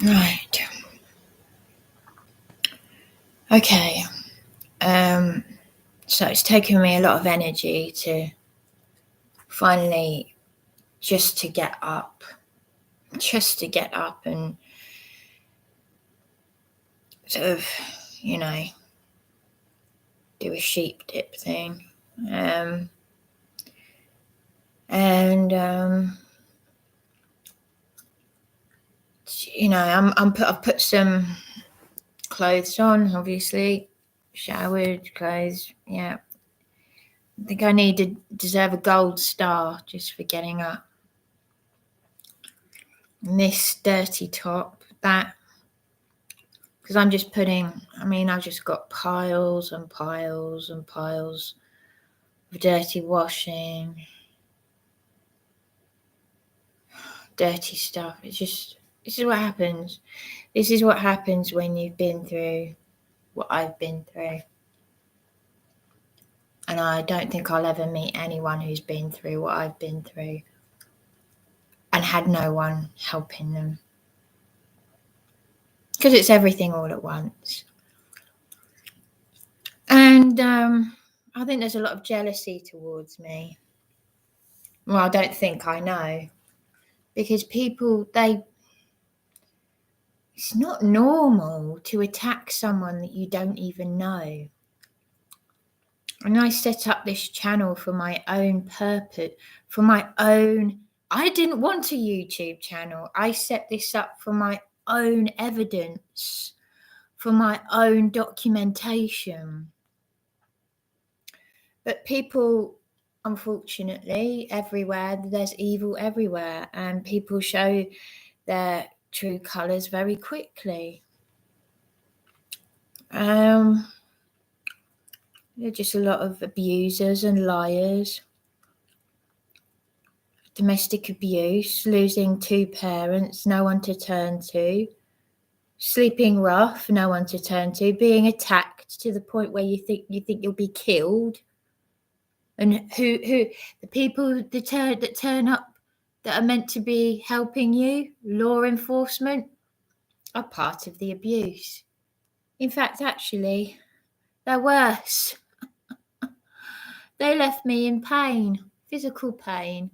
Right. Okay. So it's taken me a lot of energy to finally just to get up and sort of, do a sheep dip thing. I've put some clothes on, obviously, showered, clothes. Yeah, I think I deserve a gold star just for getting up. And this dirty top, because I've just got piles and piles and piles of dirty washing, dirty stuff. This is what happens. This is what happens when you've been through what I've been through. And I don't think I'll ever meet anyone who's been through what I've been through and had no one helping them. Because it's everything all at once. And I think there's a lot of jealousy towards me. Well, I don't think I know. Because people, it's not normal to attack someone that you don't even know. And I set up this channel for my own purpose, I didn't want a YouTube channel. I set this up for my own evidence, for my own documentation. But people, unfortunately, everywhere, there's evil everywhere, and people show their true colours very quickly. There are just a lot of abusers and liars. Domestic abuse, losing 2 parents, no one to turn to, sleeping rough, no one to turn to, being attacked to the point where you think you'll be killed. And who the people that turn up that are meant to be helping you, law enforcement, are part of the abuse. In fact, actually, they're worse. They left me in pain, physical pain.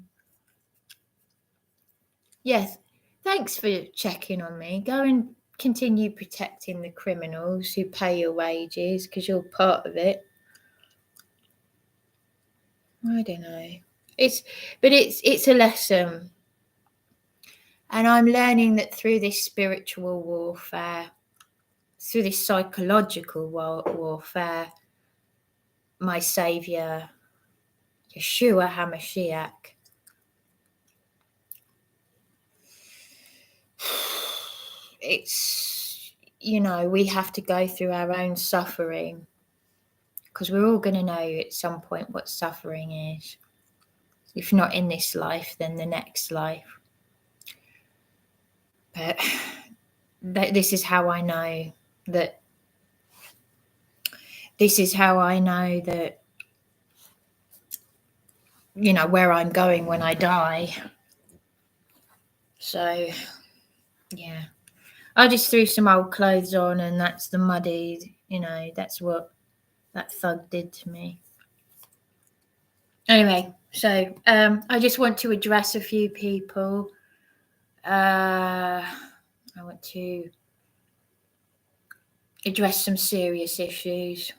Yes, thanks for checking on me. Go and continue protecting the criminals who pay your wages because you're part of it. I don't know. It's a lesson. And I'm learning that through this spiritual warfare, through this psychological warfare, my saviour, Yeshua HaMashiach, it's, we have to go through our own suffering because we're all going to know at some point what suffering is. If not in this life, then the next life. But this is how I know that where I'm going when I die. So, yeah. I just threw some old clothes on and that's the muddy, that's what that thug did to me. Anyway, so I just want to address a few people. I want to address some serious issues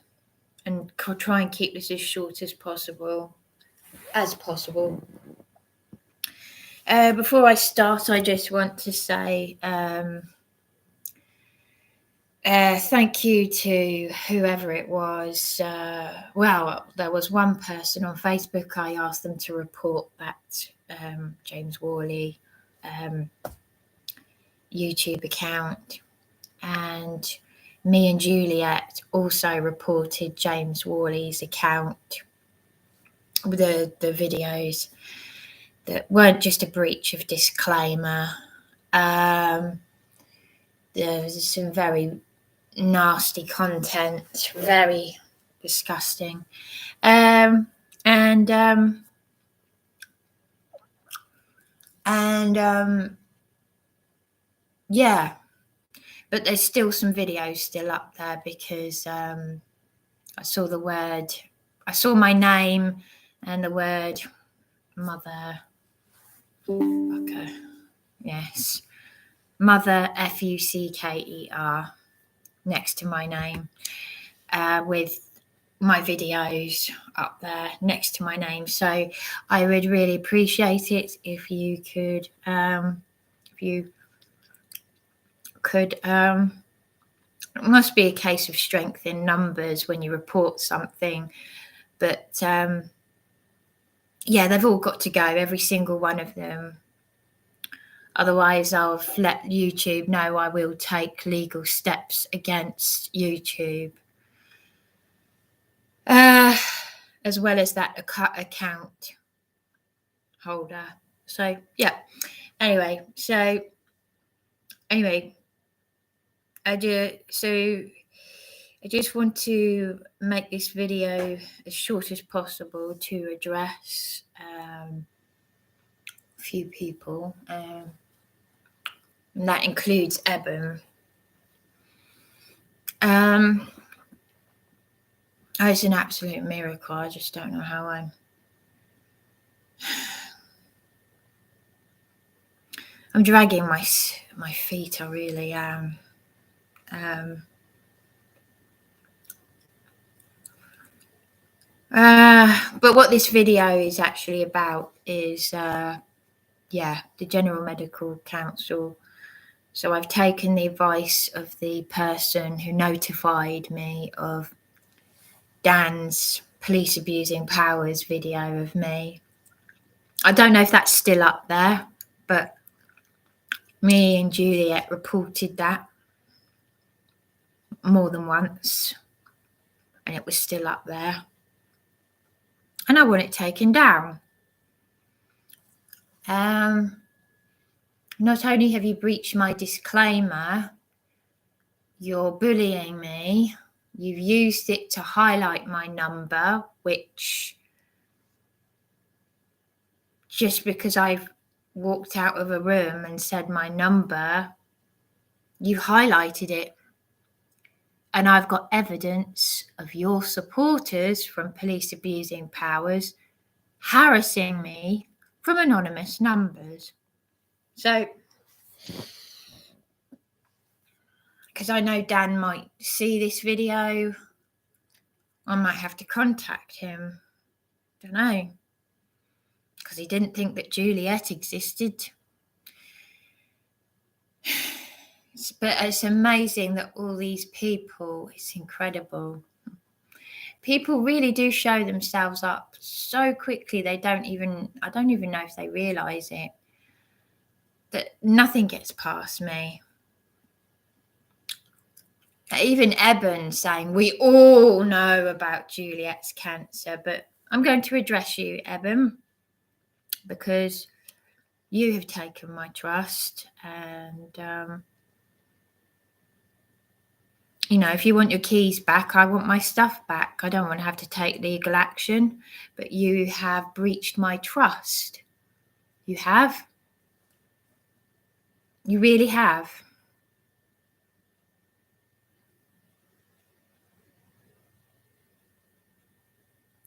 and try and keep this as short as possible. Before I start, I just want to say thank you to whoever it was. There was one person on Facebook. I asked them to report that James Worley YouTube account, and me and Juliet also reported James Worley's account with the videos that weren't just a breach of disclaimer. There was some very nasty content, very disgusting. Yeah, but there's still some videos still up there because I saw my name and the word mother. Okay. Yes. Mother, Fucker, next to my name, with my videos up there next to my name. So I would really appreciate it if you could, it must be a case of strength in numbers when you report something, but yeah, they've all got to go, every single one of them. Otherwise, I'll let YouTube know I will take legal steps against YouTube, as well as that account holder. So yeah. Anyway, I just want to make this video as short as possible to address a few people, and that includes Ebun. It's an absolute miracle. I just don't know how I'm dragging my feet. I really am. But what this video is actually about is, the General Medical Council. So I've taken the advice of the person who notified me of Dan's police abusing powers video of me. I don't know if that's still up there, but me and Juliet reported that more than once, and it was still up there. And I want it taken down. Not only have you breached my disclaimer, you're bullying me. You've used it to highlight my number, which, just because I've walked out of a room and said my number, you highlighted it. And I've got evidence of your supporters from police abusing powers harassing me from anonymous numbers. So, because I know Dan might see this video, I might have to contact him. Don't know. Because he didn't think that Juliet existed. But it's amazing that all these people, it's incredible. People really do show themselves up so quickly, I don't even know if they realise it, that nothing gets past me. Even Ebun saying, we all know about Juliet's cancer, but I'm going to address you, Ebun, because you have taken my trust, and if you want your keys back, I want my stuff back. I don't want to have to take legal action, but you have breached my trust. You have. You really have.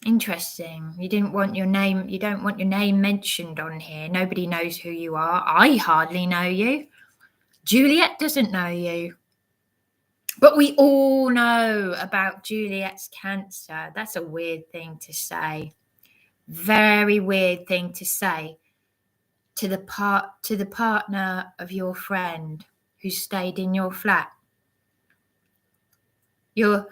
Interesting. You don't want your name mentioned on here. Nobody knows who you are. I hardly know you. Juliet doesn't know you. But we all know about Juliet's cancer. That's a weird thing to say. Very weird thing to say to the partner of your friend who stayed in your flat. Your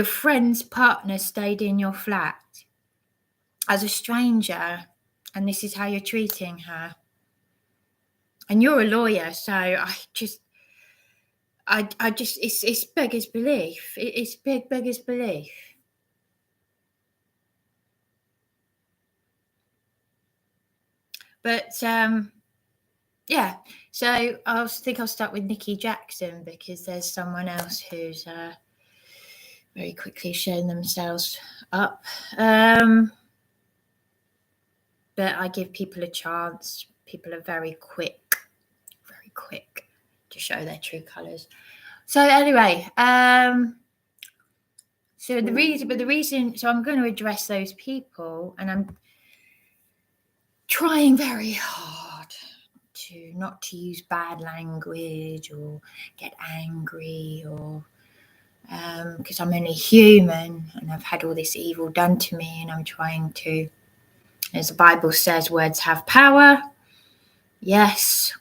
friend's partner stayed in your flat as a stranger, and this is how you're treating her. And you're a lawyer, so it's beggars belief. It's beggars belief. But yeah, so I think I'll start with Nikki Jackson, because there's someone else who's very quickly showing themselves up. But I give people a chance. People are very quick to show their true colours. So anyway, so the reason, so I'm going to address those people, and I'm trying very hard to not to use bad language or get angry, or because I'm only human and I've had all this evil done to me, and I'm trying to, as the Bible says, words have power. Yes,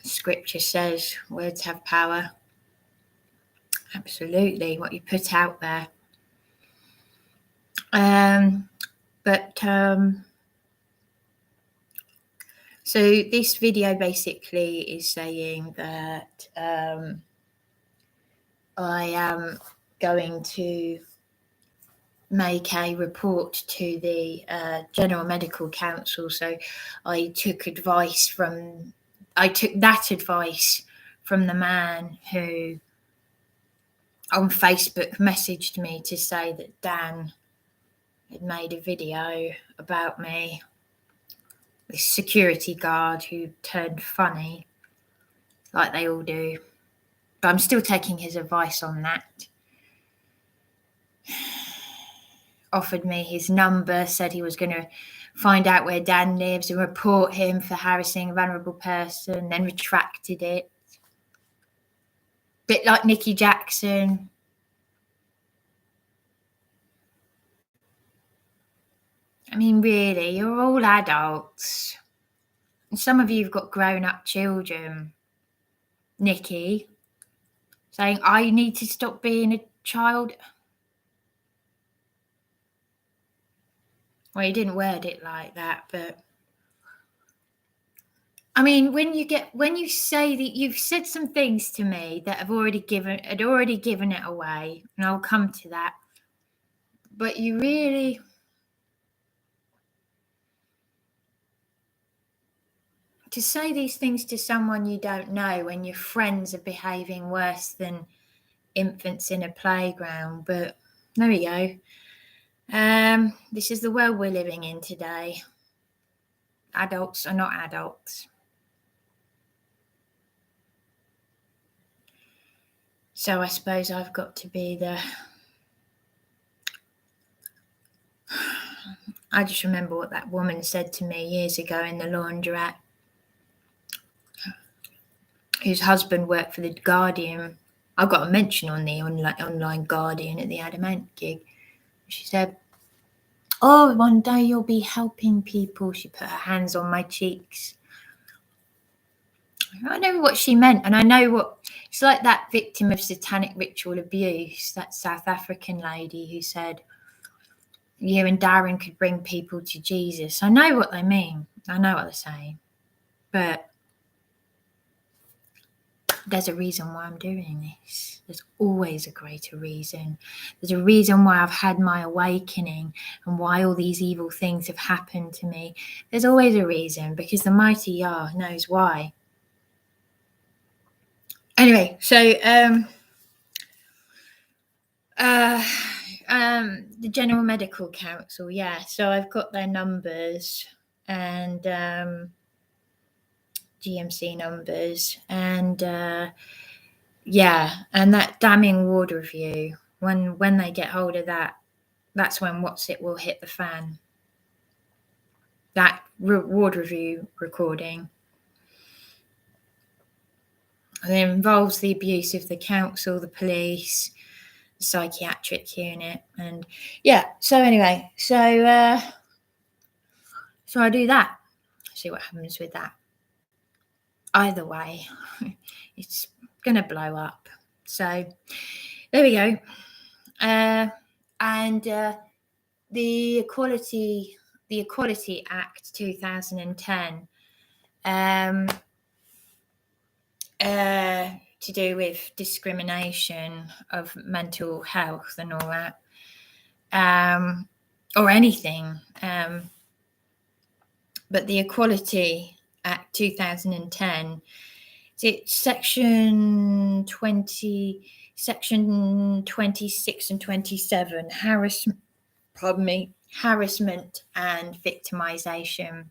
Scripture says words have power. Absolutely, what you put out there. So this video basically is saying that I am going to make a report to the General Medical Council. So I took that advice from the man who on Facebook messaged me to say that Dan had made a video about me, this security guard who turned funny, like they all do. But I'm still taking his advice on that. Offered me his number, said he was going to find out where Dan lives and report him for harassing a vulnerable person, then retracted it. Bit like Nikki Jackson. I mean, really, you're all adults. And some of you have got grown-up children. Nikki, saying, I need to stop being a child. Well, you didn't word it like that, but I mean, when you say that you've said some things to me that had already given it away, and I'll come to that, but you really, to say these things to someone you don't know when your friends are behaving worse than infants in a playground. But there we go. This is the world we're living in today. Adults are not adults. So I suppose I've got to be I just remember what that woman said to me years ago in the laundrette, whose husband worked for the Guardian. I got a mention on the online Guardian at the Adamant gig. She said, oh, one day you'll be helping people. She put her hands on my cheeks. I know what she meant, and I know what it's like, that victim of satanic ritual abuse, that South African lady who said you and Darren could bring people to Jesus. I know what they mean. I know what they're saying. But there's a reason why I'm doing this. There's always a greater reason. There's a reason why I've had my awakening and why all these evil things have happened to me. There's always a reason, because the mighty Yah knows why. Anyway, so the General Medical Council, yeah. So I've got their numbers and GMC numbers, and yeah, and that damning ward review. When they get hold of that, that's when what's it will hit the fan. That ward review recording. And it involves the abuse of the council, the police, the psychiatric unit, and yeah. So anyway, so I do that. See what happens with that. Either way, it's going to blow up. So there we go. And the Equality Act 2010. To do with discrimination of mental health and all that, or anything. But the Equality Act 2010, it's section 26 and 27, harassment and victimization.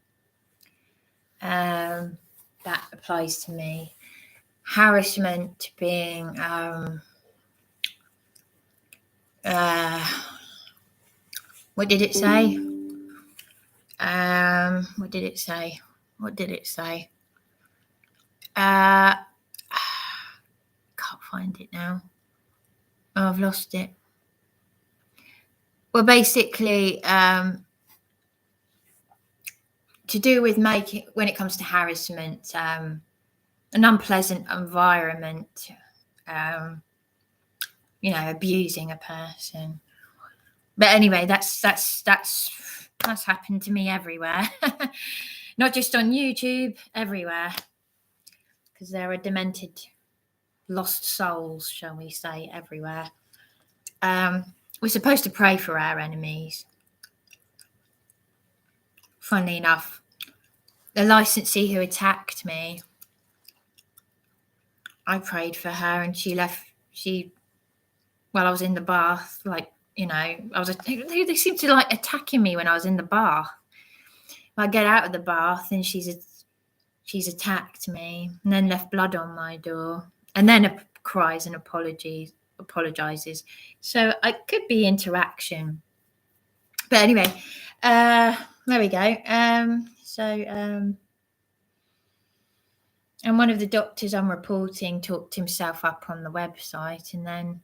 that applies to me. Harassment being what did it say? What did it say? Can't find it now. Oh, I've lost it. Well, basically, to do with making, when it comes to harassment, an unpleasant environment, abusing a person. But anyway, that's happened to me everywhere, not just on YouTube, everywhere, because there are demented, lost souls, shall we say, everywhere. We're supposed to pray for our enemies. Funnily enough, the licensee who attacked me, I prayed for her, and she left. I was in the bath, they seemed to like attacking me when I was in the bath. I get out of the bath and she's attacked me, and then left blood on my door, and then cries and apologizes. So it could be interaction. But anyway, there we go. And one of the doctors I'm reporting talked himself up on the website, and then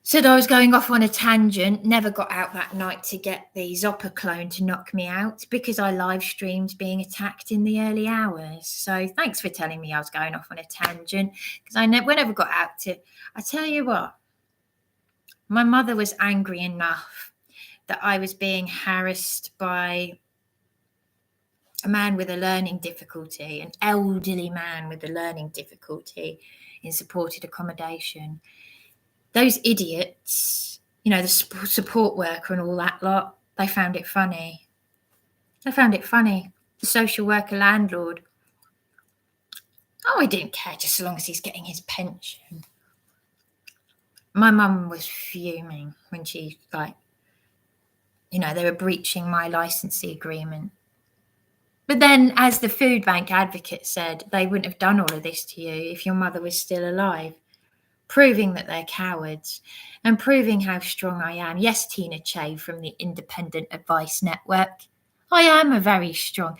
said I was going off on a tangent, never got out that night to get the Zopper clone to knock me out because I live streamed being attacked in the early hours. So thanks for telling me I was going off on a tangent, because I never got out to. I tell you what, my mother was angry enough that I was being harassed by a man with a learning difficulty, an elderly man with a learning difficulty in supported accommodation. Those idiots, the support worker and all that lot, they found it funny. The social worker landlord, I didn't care, just as long as he's getting his pension. My mum was fuming when she, they were breaching my licensee agreement. But then, as the food bank advocate said, they wouldn't have done all of this to you if your mother was still alive. Proving that they're cowards and proving how strong I am. Yes, Tina Che from the Independent Advice Network. I am strong.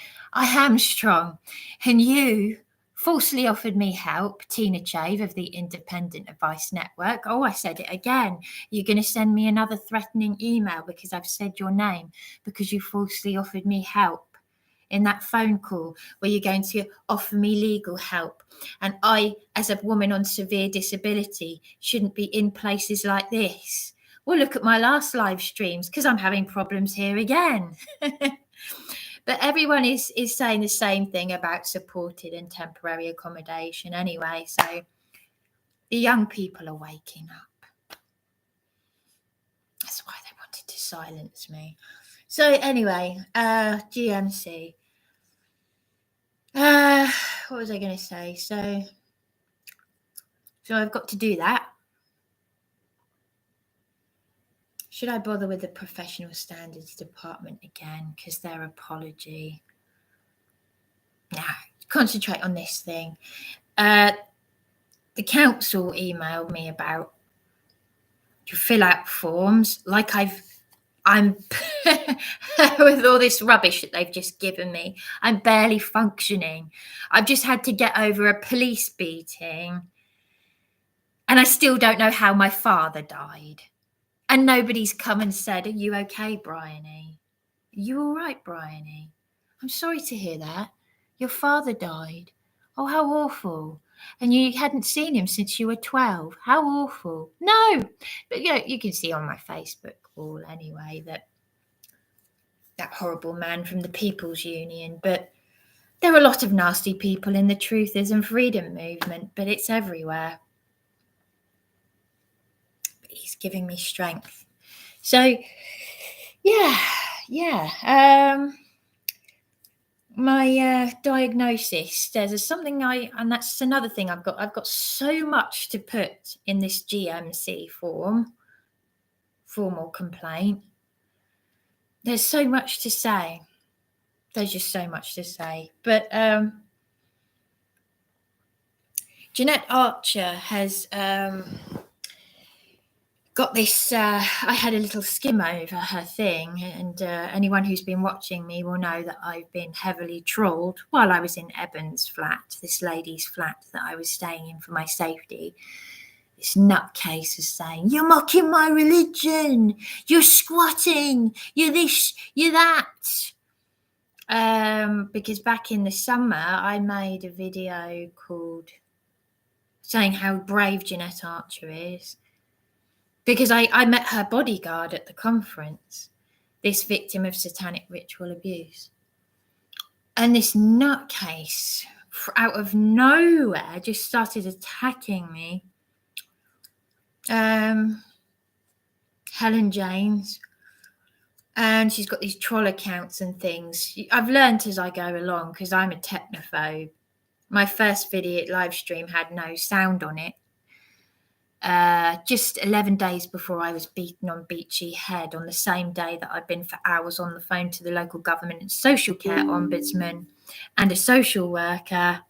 And you falsely offered me help, Tina Che of the Independent Advice Network. Oh, I said it again. You're going to send me another threatening email because I've said your name, because you falsely offered me help in that phone call where you're going to offer me legal help. And I, as a woman on severe disability, shouldn't be in places like this. Well, look at my last live streams, because I'm having problems here again. But everyone is saying the same thing about supported and temporary accommodation anyway. So the young people are waking up. That's why they wanted to silence me. So anyway, GMC. What was I going to say? So I've got to do that. Should I bother with the Professional Standards Department again? Because their apology. Nah, concentrate on this thing. The council emailed me about to fill out forms, like I'm with all this rubbish that they've just given me. I'm barely functioning. I've just had to get over a police beating, and I still don't know how my father died. And nobody's come and said, "Are you okay, Bryony? Are you all right, Bryony? I'm sorry to hear that. Your father died. Oh, how awful. And you hadn't seen him since you were 12. How awful." No, but you can see on my Facebook wall anyway that horrible man from the People's Union. But there are a lot of nasty people in the Truthers and Freedom movement, but it's everywhere. But he's giving me strength. So, my diagnosis, there's something and that's another thing I've got so much to put in this GMC formal complaint. There's so much to say. There's just so much to say. But Jeanette Archer has got this. I had a little skim over her thing, and anyone who's been watching me will know that I've been heavily trolled while I was in Ebun's flat, this lady's flat that I was staying in for my safety. This nutcase is saying, "You're mocking my religion, you're squatting, you're this, you're that." Because back in the summer, I made a video called saying how brave Jeanette Archer is. Because I met her bodyguard at the conference, this victim of satanic ritual abuse. And this nutcase, out of nowhere, just started attacking me. Helen James. And she's got these troll accounts and things. I've learned as I go along because I'm a technophobe. My first video live stream had no sound on it. Just 11 days before I was beaten on Beachy Head, on the same day that I'd been for hours on the phone to the local government and social care ombudsman and a social worker.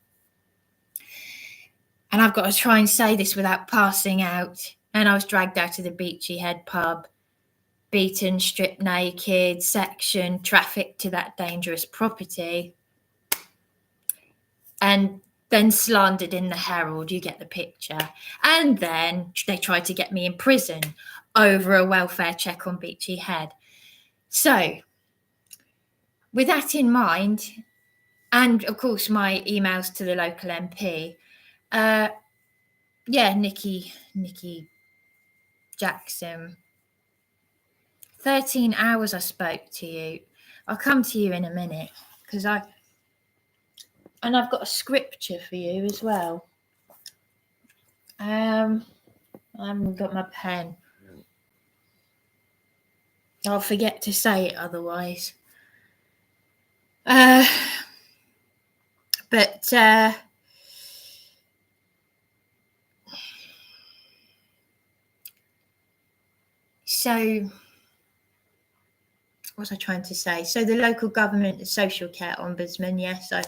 And I've got to try and say this without passing out. And I was dragged out of the Beachy Head pub, beaten, stripped naked, sectioned, trafficked to that dangerous property, and then slandered in the Herald. You get the picture. And then they tried to get me in prison over a welfare check on Beachy Head. So with that in mind, and of course my emails to the local MP, Nikki Jackson, 13 hours I spoke to you. I'll come to you in a minute because I've got a scripture for you as well. I haven't got my pen. I'll forget to say it otherwise. So what was I trying to say? So the local government social care ombudsman, yes, I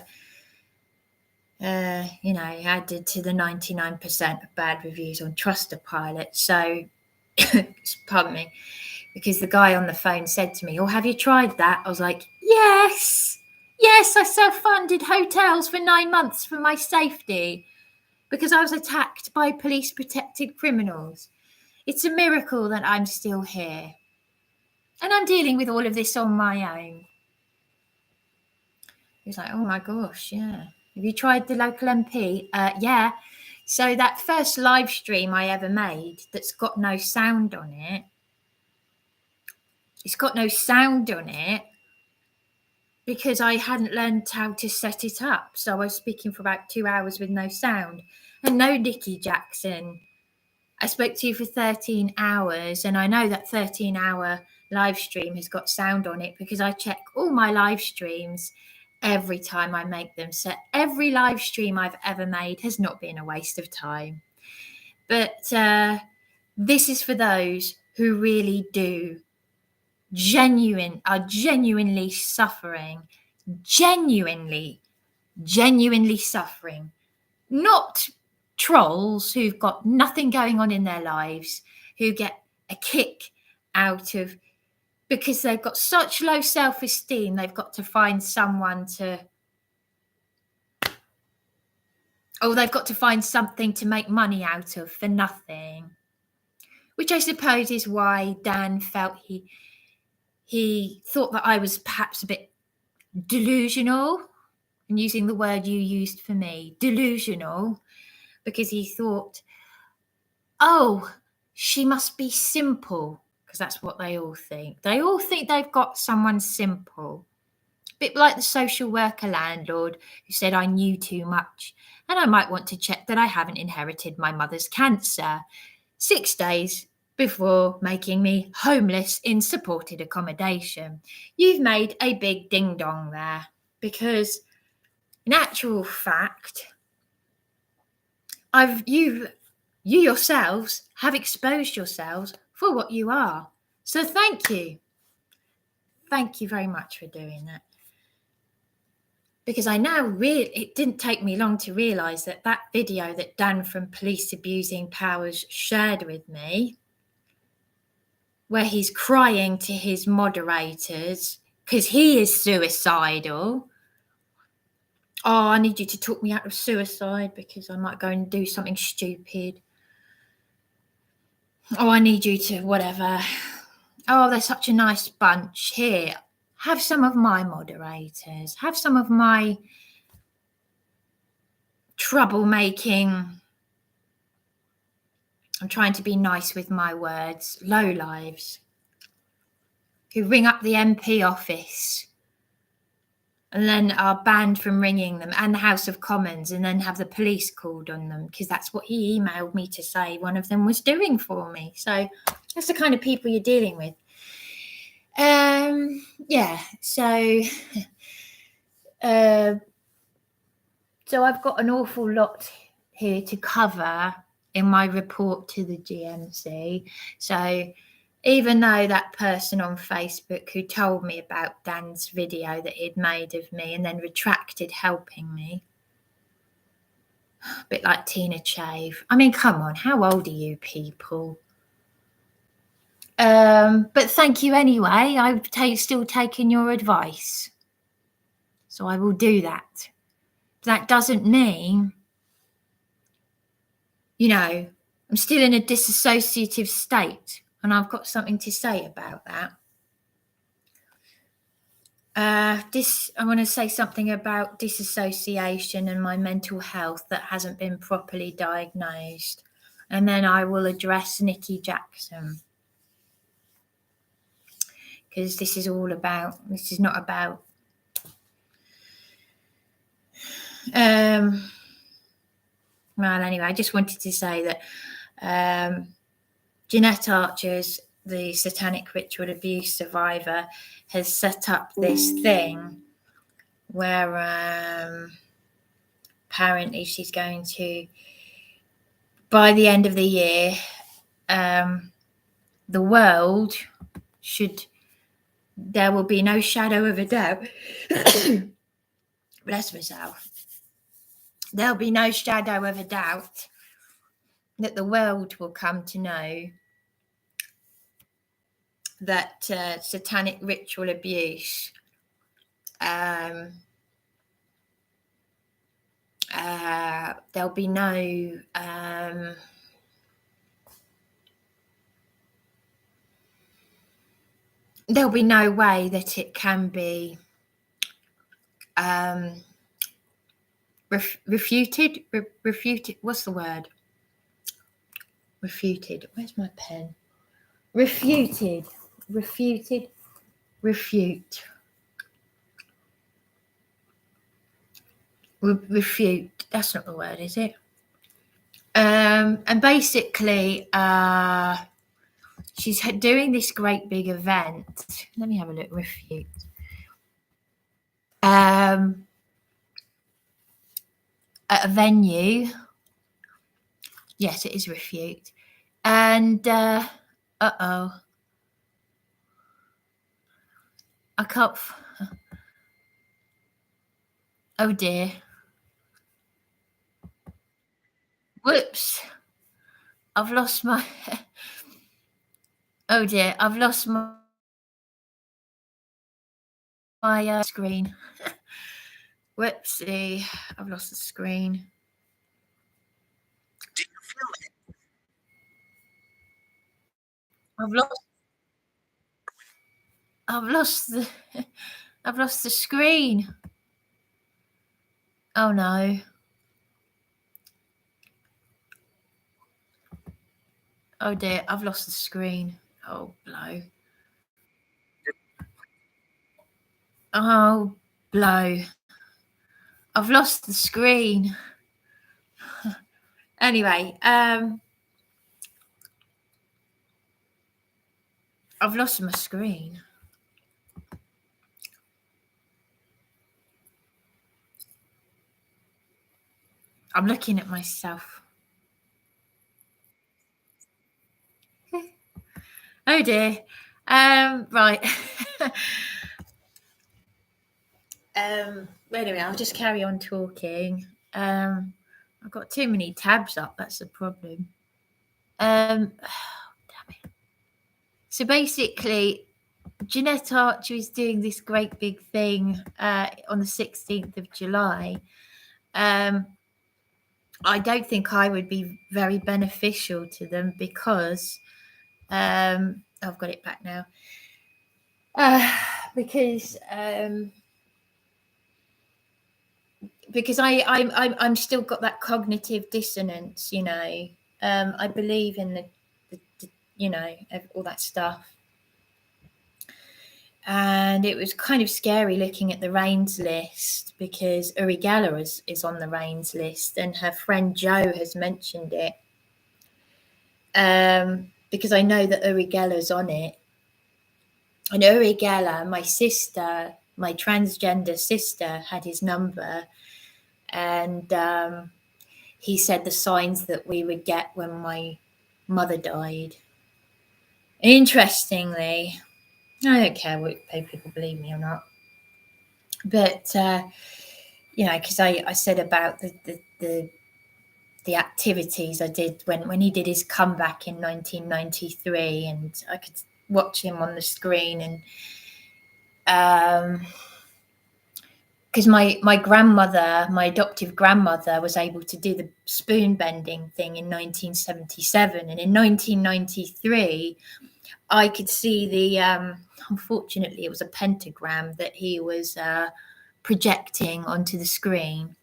added to the 99% of bad reviews on Trustpilot. So, pardon me, because the guy on the phone said to me, "Oh, have you tried that?" I was like, yes, I self-funded hotels for 9 months for my safety because I was attacked by police-protected criminals. It's a miracle that I'm still here. And I'm dealing with all of this on my own. He was like, "Oh my gosh, yeah. Have you tried the local MP?" Yeah. So that first live stream I ever made that's got no sound on it, it's got no sound on it because I hadn't learned how to set it up. So I was speaking for about 2 hours with no sound. And no, Nikki Jackson, I spoke to you for 13 hours, and I know that 13-hour live stream has got sound on it because I check all my live streams every time I make them. So every live stream I've ever made has not been a waste of time. But this is for those who really do genuinely suffering, genuinely suffering, not trolls who've got nothing going on in their lives, who get a kick out of, because they've got such low self-esteem, they've got to find someone to, they've got to find something to make money out of for nothing, which I suppose is why Dan felt he thought that I was perhaps a bit delusional, and using the word you used for me, delusional, because he thought, oh, she must be simple, because that's what they all think. They all think they've got someone simple. A bit like the social worker landlord who said I knew too much, and I might want to check that I haven't inherited my mother's cancer 6 days before making me homeless in supported accommodation. You've made a big ding-dong there, because in actual fact, you yourselves have exposed yourselves for what you are. So thank you. Thank you very much for doing that. because I now it didn't take me long to realise that that video that Dan from Police Abusing Powers shared with me, where he's crying to his moderators because he is suicidal. Oh, I need you to talk me out of suicide because I might go and do something stupid. Oh, I need you to whatever. Oh, they're such a nice bunch. Here, have some of my moderators. Have some of my troublemaking. I'm trying to be nice with my words. Lowlives who ring up the MP office and then are banned from ringing them, and the House of Commons, and then have the police called on them because that's what he emailed me to say one of them was doing for me. So that's the kind of people you're dealing with. Yeah, so so I've got an awful lot here to cover in my report to the GMC. So even though that person on Facebook who told me about Dan's video that he'd made of me and then retracted helping me, a bit like Tina Chave. I mean, come on, how old are you people? But thank you anyway. I've still taken your advice. So I will do that. That doesn't mean, I'm still in a dissociative state, and I've got something to say about that. I want to say something about disassociation and my mental health that hasn't been properly diagnosed. And then I will address Nikki Jackson. Because this is not about well, anyway, I just wanted to say that Jeanette Archer's, the satanic ritual abuse survivor, has set up this thing where apparently she's going to, by the end of the year, the world there will be no shadow of a doubt. Bless myself. There'll be no shadow of a doubt that the world will come to know that satanic ritual abuse there'll be no way that it can be refuted. What's the word? Refuted. Where's my pen? Refute. Refute. That's not the word, is it? And basically, she's doing this great big event. Let me have a look. Refute. At a venue. Yes, it is refute. And I can't. Oh dear. Whoops. I've lost my. Oh dear. I've lost my screen. Whoopsie. I've lost the screen. Do you feel it? I've lost the screen. Oh no. Oh dear, I've lost the screen. Oh blow. Oh blow. I've lost the screen. Anyway, I've lost my screen. I'm looking at myself. Oh dear. Right. Anyway, I'll just carry on talking. I've got too many tabs up. That's the problem. Damn it. So basically, Jeanette Archer is doing this great big thing on the 16th of July. I don't think I would be very beneficial to them because I've got it back now. Because I'm still got that cognitive dissonance, you know. I believe in the you know, all that stuff. And it was kind of scary looking at the RAINS list because Uri Geller is on the RAINS list, and her friend Jo has mentioned it. Because I know that Uri Geller's on it. And Uri Geller, my sister, my transgender sister, had his number, and he said the signs that we would get when my mother died. Interestingly, I don't care what people believe me or not, but you know, because I said about the activities I did when he did his comeback in 1993, and I could watch him on the screen, and because my grandmother, my adoptive grandmother, was able to do the spoon bending thing in 1977, and in 1993 I could see the unfortunately it was a pentagram that he was projecting onto the screen.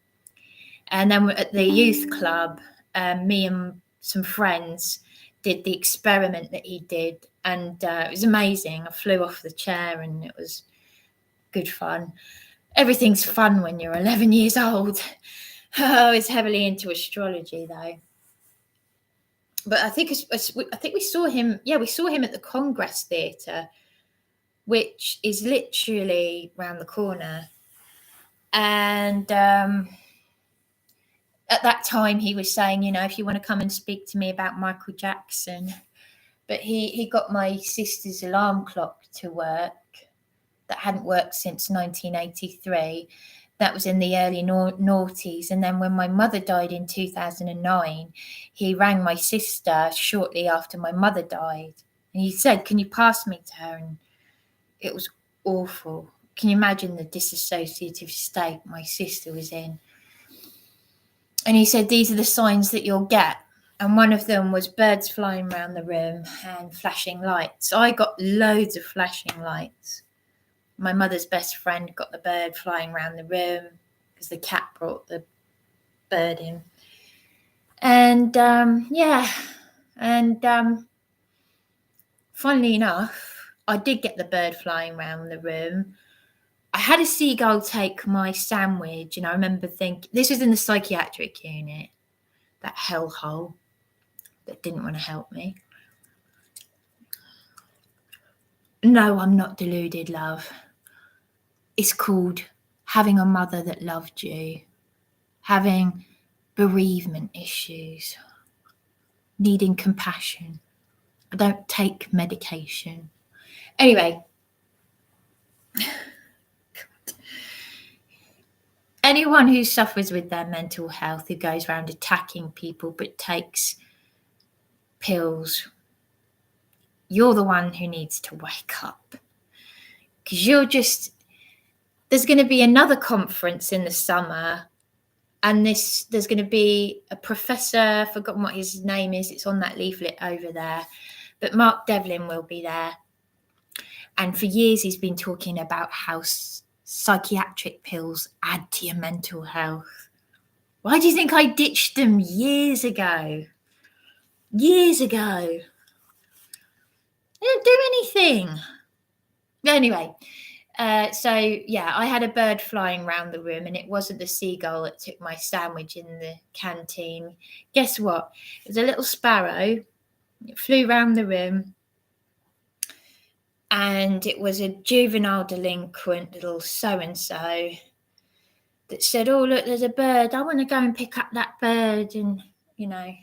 And then at the youth club, me and some friends did the experiment that he did, and it was amazing. I flew off the chair, and it was good fun. Everything's fun when you're 11 years old. I was heavily into astrology though. But I think we saw him. Yeah, we saw him at the Congress Theatre, which is literally round the corner. And at that time, he was saying, you know, if you want to come and speak to me about Michael Jackson. But he got my sister's alarm clock to work that hadn't worked since 1983. That was in the early noughties. And then when my mother died in 2009, he rang my sister shortly after my mother died. And he said, can you pass me to her? And it was awful. Can you imagine the disassociative state my sister was in? And he said, these are the signs that you'll get. And one of them was birds flying around the room and flashing lights. I got loads of flashing lights. My mother's best friend got the bird flying around the room because the cat brought the bird in. And funnily enough, I did get the bird flying around the room. I had a seagull take my sandwich, and I remember thinking, this was in the psychiatric unit, that hellhole that didn't want to help me. No, I'm not deluded, love. It's called having a mother that loved you, having bereavement issues, needing compassion. I don't take medication. Anyway, anyone who suffers with their mental health, who goes around attacking people but takes pills, you're the one who needs to wake up. Because there's going to be another conference in the summer, and there's going to be a professor, I've forgotten what his name is, it's on that leaflet over there, but Mark Devlin will be there. And for years he's been talking about how psychiatric pills add to your mental health. Why do you think I ditched them years ago? Years ago. They didn't do anything. Anyway, so yeah, I had a bird flying around the room, and it wasn't the seagull that took my sandwich in the canteen. Guess what? It was a little sparrow. It flew around the room, and it was a juvenile delinquent little so-and-so that said, oh, look, there's a bird. I want to go and pick up that bird. And, you know,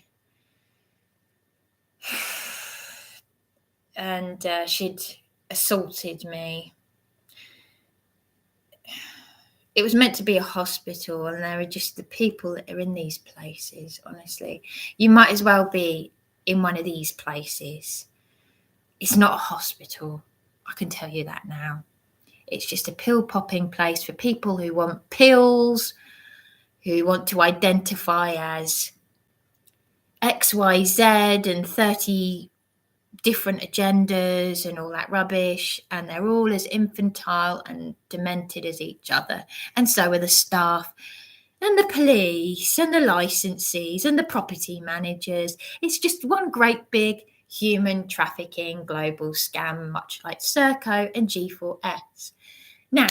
and she'd assaulted me. it was meant to be a hospital, and there are just the people that are in these places, honestly. You might as well be in one of these places. It's not a hospital, I can tell you that now. It's just a pill popping place for people who want pills, who want to identify as XYZ and 30 different agendas and all that rubbish, and they're all as infantile and demented as each other, and so are the staff and the police and the licensees and the property managers. It's just one great big human trafficking global scam, much like Serco and G4S. Now,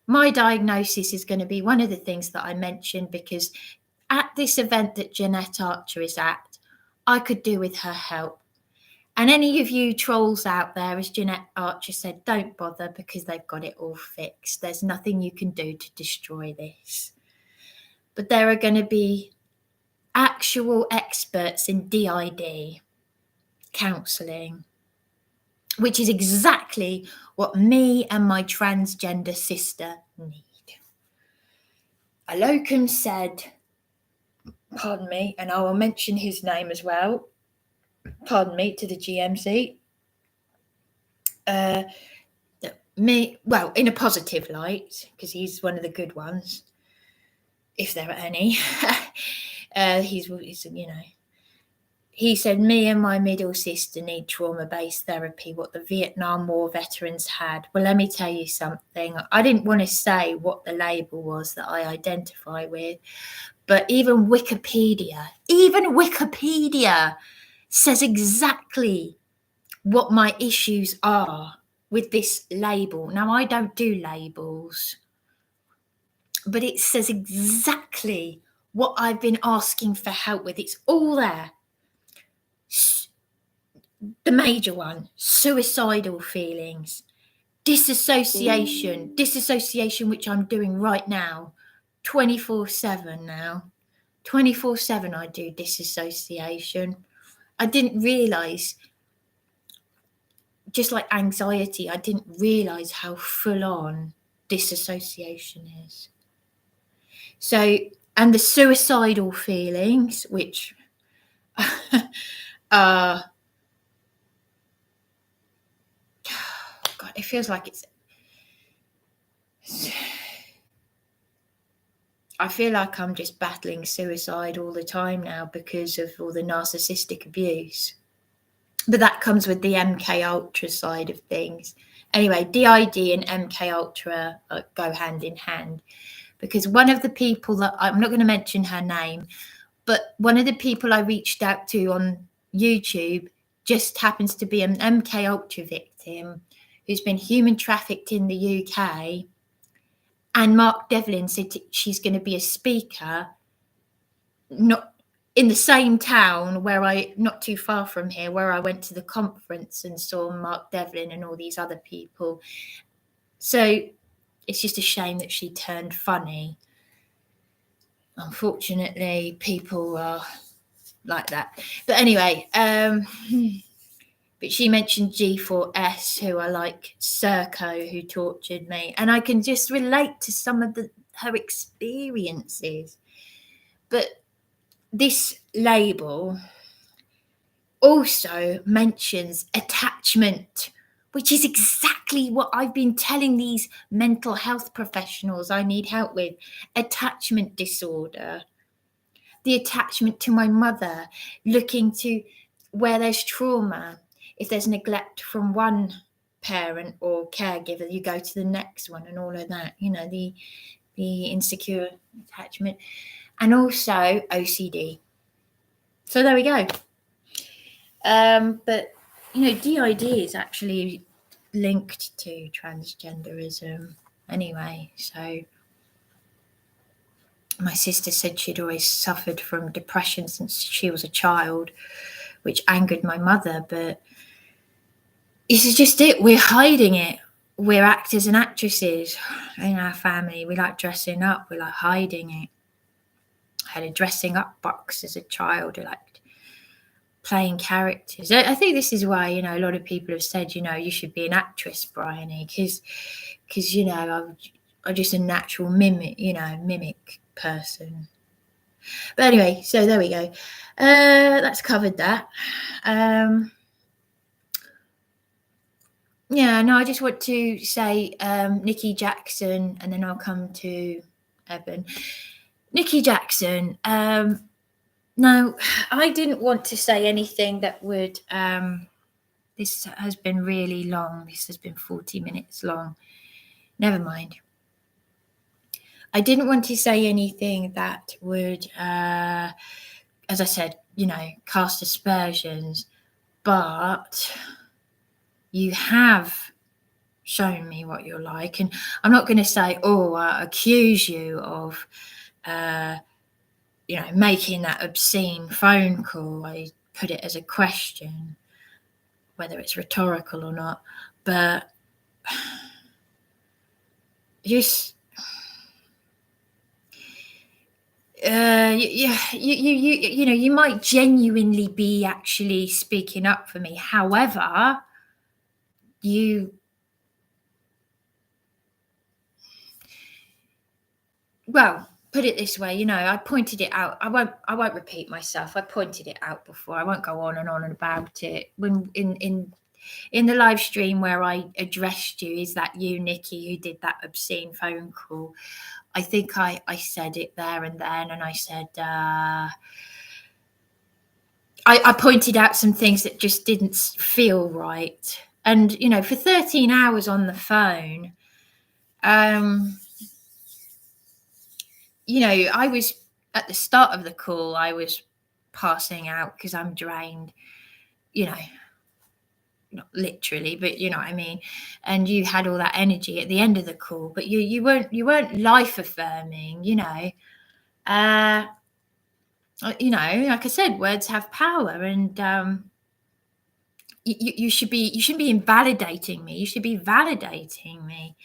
my diagnosis is going to be one of the things that I mentioned, because at this event that Jeanette Archer is at, I could do with her help. And any of you trolls out there, as Jeanette Archer said, don't bother, because they've got it all fixed. There's nothing you can do to destroy this. But there are going to be actual experts in DID counselling, which is exactly what me and my transgender sister need. A locum said, pardon me, and I will mention his name as well, pardon me, to the GMC, well, in a positive light, because he's one of the good ones, if there are any. He's, you know, he said, me and my middle sister need trauma-based therapy, what the Vietnam War veterans had. Well, let me tell you something. I didn't want to say what the label was that I identify with, but even Wikipedia says exactly what my issues are with this label. Now, I don't do labels, but it says exactly what I've been asking for help with. It's all there. The major one, suicidal feelings, disassociation, which I'm doing right now, 24/7 now. 24/7 I do disassociation. I didn't realise, just like anxiety, I didn't realise how full on disassociation is. So, and the suicidal feelings, which God, it feels like I feel like I'm just battling suicide all the time now because of all the narcissistic abuse. But that comes with the MK Ultra side of things. Anyway, DID and MK Ultra go hand in hand, because one of the people that, I'm not going to mention her name, but one of the people I reached out to on YouTube just happens to be an MK Ultra victim who's been human trafficked in the UK. And Mark Devlin said she's going to be a speaker, not in the same town not too far from here, where I went to the conference and saw Mark Devlin and all these other people. So it's just a shame that she turned funny. Unfortunately, people are like that. But anyway, but she mentioned G4S, who are like Serco, who tortured me. And I can just relate to some of her experiences. But this label also mentions attachment, which is exactly what I've been telling these mental health professionals I need help with. Attachment disorder. The attachment to my mother, looking to where there's trauma. If there's neglect from one parent or caregiver, you go to the next one and all of that, you know, the insecure attachment, and also OCD. So there we go. But, you know, DID is actually linked to transgenderism anyway. So my sister said she'd always suffered from depression since she was a child, which angered my mother. But this is just it. We're hiding it. We're actors and actresses in our family. We like dressing up. We like hiding it. I had a dressing up box as a child. I liked playing characters. I think this is why, you know, a lot of people have said, you know, you should be an actress, Bryony, because you know, just a natural mimic person. But anyway, so there we go. That's covered that. Yeah, no, I just want to say Nikki Jackson, and then I'll come to Ebun. Nikki Jackson. No, I didn't want to say anything that would. This has been really long. This has been 40 minutes long. Never mind. I didn't want to say anything that would, as I said, cast aspersions, but you have shown me what you're like. And I'm not going to say, I accuse you of, making that obscene phone call. I put it as a question, whether it's rhetorical or not, but just you might genuinely be actually speaking up for me. However, put it this way, I pointed it out. I won't repeat myself. I pointed it out before. I won't go on and on about it. When in the live stream where I addressed you, is that you, Nikki, who did that obscene phone call? I think I said it there and then, and I said I pointed out some things that just didn't feel right. And, for 13 hours on the phone, I was, at the start of the call, I was passing out because I'm drained, not literally, but you know what I mean. And you had all that energy at the end of the call, but you weren't life affirming, like I said, words have power, and you shouldn't be invalidating me. You should be validating me.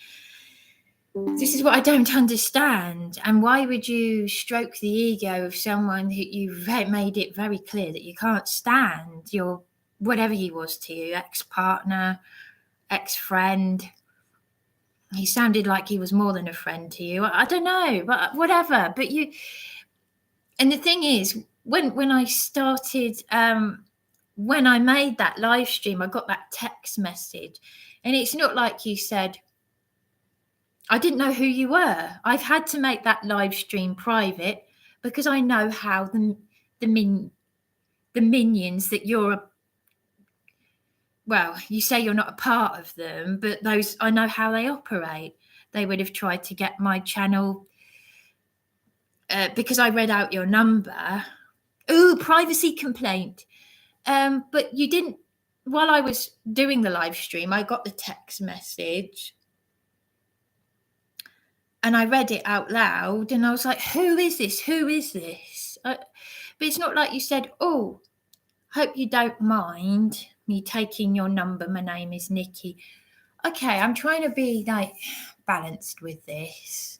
This is what I don't understand. And why would you stroke the ego of someone who you've made it very clear that you can't stand, your whatever he was to you, ex-partner, ex-friend? He sounded like he was more than a friend to you. I don't know, but whatever. But and the thing is, when I started, when I made that live stream, I got that text message, and it's not like you said, I didn't know who you were. I've had to make that live stream private because I know how the minions that you say you're not a part of them, but those, I know how they operate. They would have tried to get my channel because I read out your number. Ooh, privacy complaint. But you didn't. While I was doing the live stream, I got the text message and I read it out loud, and I was like, who is this? Who is this? But it's not like you said, oh, hope you don't mind me taking your number. My name is Nikki. Okay, I'm trying to be balanced with this.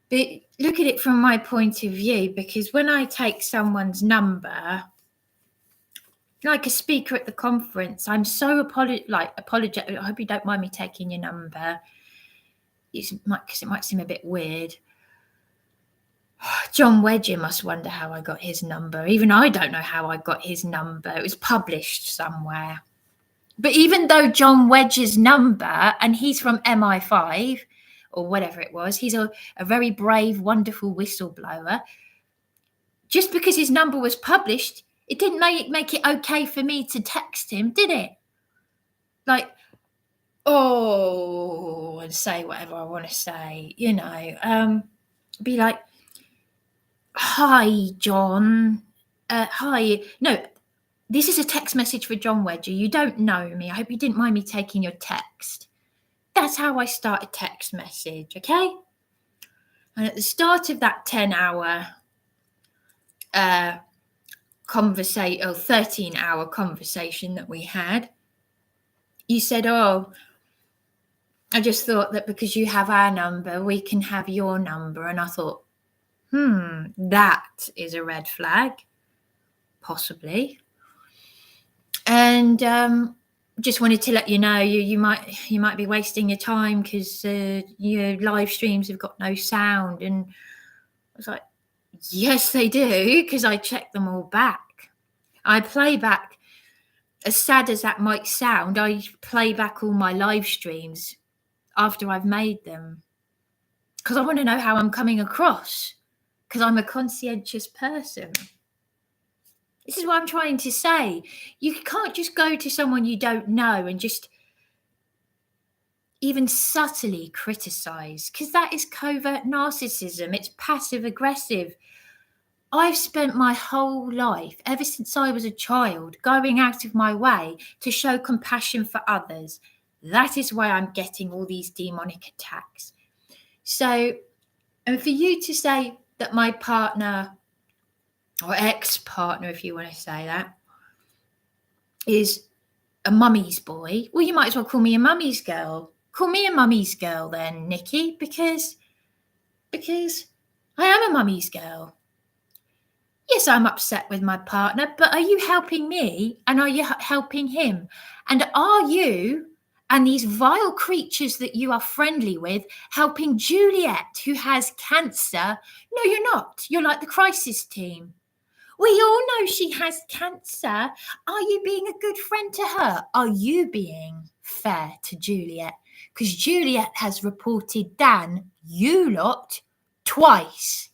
But look at it from my point of view, because when I take someone's number, like a speaker at the conference, I'm so apologetic. I hope you don't mind me taking your number. Because it might seem a bit weird. John Wedger must wonder how I got his number. Even I don't know how I got his number. It was published somewhere. But even though John Wedger's number, and he's from MI5 or whatever it was, he's a very brave, wonderful whistleblower. Just because his number was published, it didn't make it okay for me to text him, did it? And say whatever I want to say, be like, hi, John. Hi. No, this is a text message for John Wedger. You don't know me. I hope you didn't mind me taking your text. That's how I start a text message, okay? And at the start of that 10-hour 13-hour conversation that we had, you said, I just thought that because you have our number, we can have your number. And I thought, that is a red flag, possibly. And just wanted to let you know you might be wasting your time because your live streams have got no sound. And I was like, yes, they do, because I check them all back. I play back, as sad as that might sound, I play back all my live streams after I've made them, because I want to know how I'm coming across, because I'm a conscientious person. This is what I'm trying to say. You can't just go to someone you don't know and just even subtly criticize, because that is covert narcissism. It's passive aggressive. I've spent my whole life, ever since I was a child, going out of my way to show compassion for others. That is why I'm getting all these demonic attacks. So, and for you to say that my partner, or ex-partner, if you want to say that, is a mummy's boy, well, you might as well call me a mummy's girl. Call me a mummy's girl then, Nikki, because I am a mummy's girl. Yes, I'm upset with my partner, but are you helping me and are you helping him? And are you and these vile creatures that you are friendly with helping Juliet, who has cancer? No, you're not. You're like the crisis team. We all know she has cancer. Are you being a good friend to her? Are you being fair to Juliet? Because Juliet has reported Dan, you lot, twice.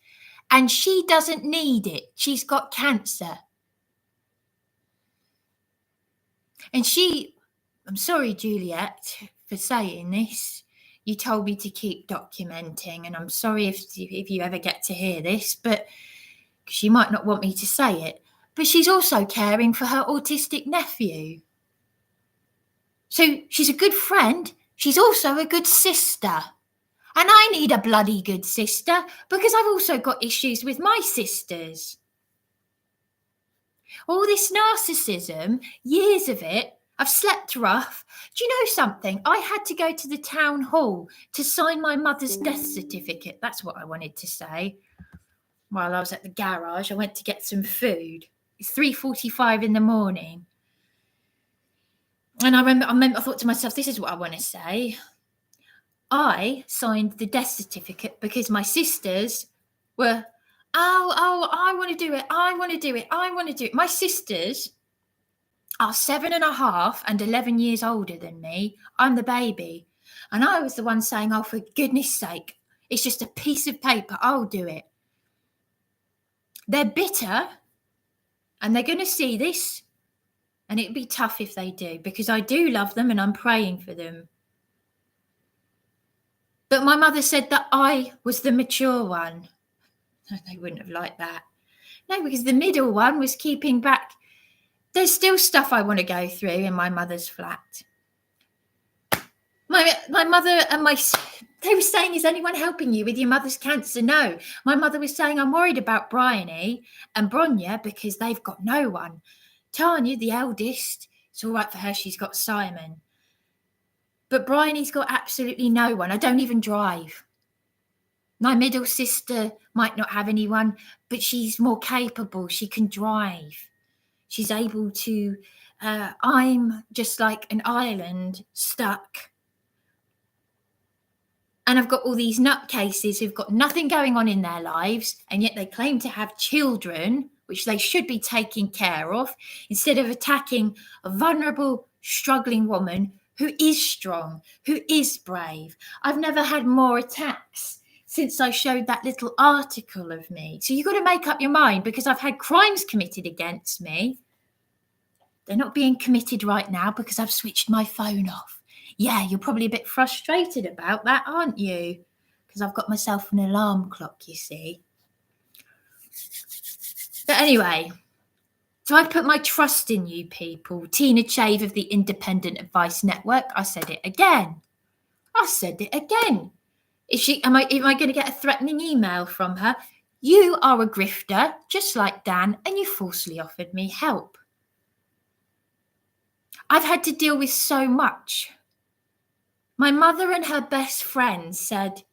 And she doesn't need it. She's got cancer. And I'm sorry, Juliet, for saying this. You told me to keep documenting, and I'm sorry if you ever get to hear this, but she might not want me to say it. But she's also caring for her autistic nephew. So she's a good friend. She's also a good sister. And I need a bloody good sister, because I've also got issues with my sisters. All this narcissism, years of it, I've slept rough. Do you know something? I had to go to the town hall to sign my mother's death certificate. That's what I wanted to say. While I was at the garage, I went to get some food. It's 3:45 in the morning. And I thought to myself, this is what I want to say. I signed the death certificate because my sisters were, I want to do it. I want to do it. I want to do it. My sisters are 7.5 and 11 years older than me. I'm the baby. And I was the one saying, oh, for goodness sake, it's just a piece of paper. I'll do it. They're bitter and they're going to see this. And it'd be tough if they do, because I do love them and I'm praying for them. But my mother said that I was the mature one. No, they wouldn't have liked that. No, because the middle one was keeping back. There's still stuff I want to go through in my mother's flat. My mother and they were saying, is anyone helping you with your mother's cancer? No. My mother was saying, I'm worried about Bryony and Bronya because they've got no one. Tanya, the eldest, it's all right for her. She's got Simon. But Bryony's got absolutely no one. I don't even drive. My middle sister might not have anyone, but she's more capable. She can drive. She's able to, I'm just like an island stuck. And I've got all these nutcases who've got nothing going on in their lives, and yet they claim to have children, which they should be taking care of, instead of attacking a vulnerable, struggling woman who is strong, who is brave. I've never had more attacks since I showed that little article of me. So you've got to make up your mind, because I've had crimes committed against me. They're not being committed right now because I've switched my phone off. Yeah, you're probably a bit frustrated about that, aren't you? Because I've got myself an alarm clock, you see. But anyway, so I put my trust in you people. Tina Chave of the Independent Advice Network. I said it again. Am I going to get a threatening email from her? You are a grifter, just like Dan, and you falsely offered me help. I've had to deal with so much. My mother and her best friend said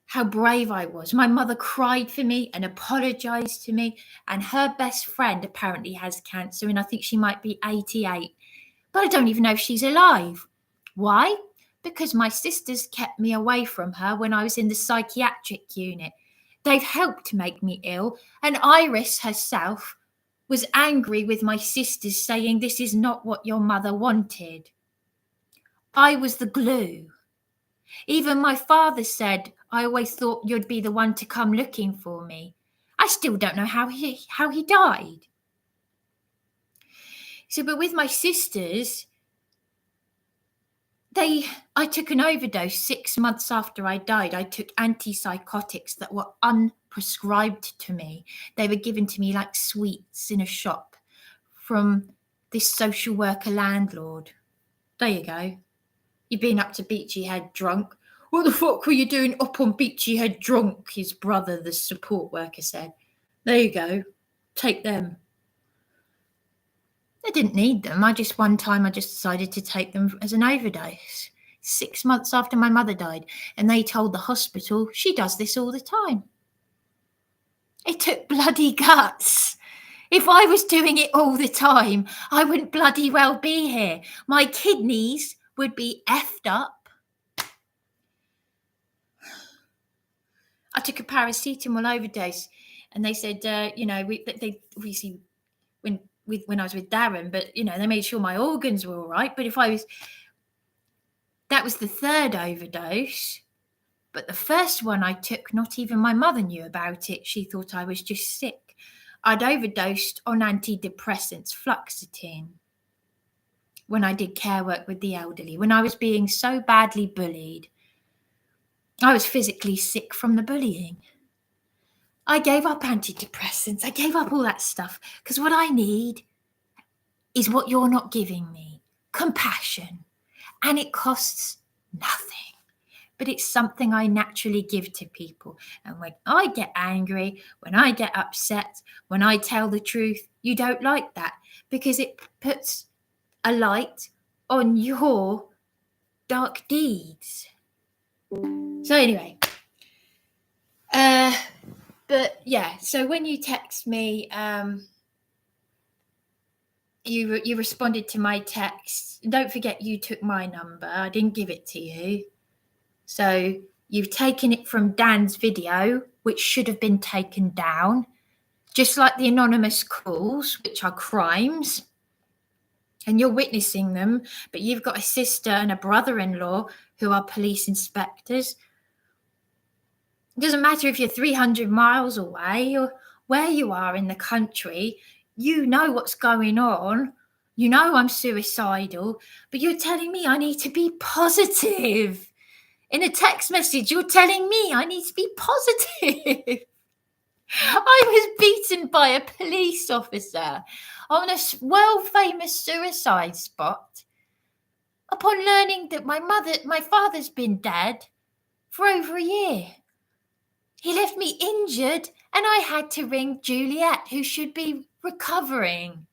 how brave I was. My mother cried for me and apologized to me, and her best friend apparently has cancer, and I think she might be 88. but I don't even know if she's alive. Why? Because my sisters kept me away from her when I was in the psychiatric unit. They've helped make me ill, and Iris herself was angry with my sisters, saying this is not what your mother wanted. I was the glue. Even my father said, I always thought you'd be the one to come looking for me. I still don't know how he died. So, but with my sisters, I took an overdose 6 months after I died. I took antipsychotics that were unprescribed to me. They were given to me like sweets in a shop from this social worker landlord. There you go. You've been up to Beachy Head drunk. What the fuck were you doing up on Beachy Head drunk? His brother, the support worker, said. There you go. Take them. I didn't need them. One time I just decided to take them as an overdose. 6 months after my mother died. And they told the hospital she does this all the time. It took bloody guts. If I was doing it all the time, I wouldn't bloody well be here. My kidneys would be effed up. I took a paracetamol overdose, and they said, they obviously when I was with Darren, but they made sure my organs were all right. But that was the third overdose. But the first one I took, not even my mother knew about it. She thought I was just sick. I'd overdosed on antidepressants, fluoxetine, when I did care work with the elderly, when I was being so badly bullied. I was physically sick from the bullying. I gave up antidepressants. I gave up all that stuff because what I need is what you're not giving me, compassion. And it costs nothing. But it's something I naturally give to people. And when I get angry, when I get upset, when I tell the truth, you don't like that because it puts a light on your dark deeds. So anyway, but yeah, so when you text me, you responded to my text. Don't forget you took my number. I didn't give it to you. So you've taken it from Dan's video, which should have been taken down, just like the anonymous calls, which are crimes. And you're witnessing them, but you've got a sister and a brother-in-law who are police inspectors. It doesn't matter if you're 300 miles away or where you are in the country. You know what's going on. You know I'm suicidal, but you're telling me I need to be positive. In a text message, you're telling me I need to be positive. I was beaten by a police officer on a world-famous suicide spot upon learning that my father's been dead for over a year. He left me injured and I had to ring Juliet, who should be recovering.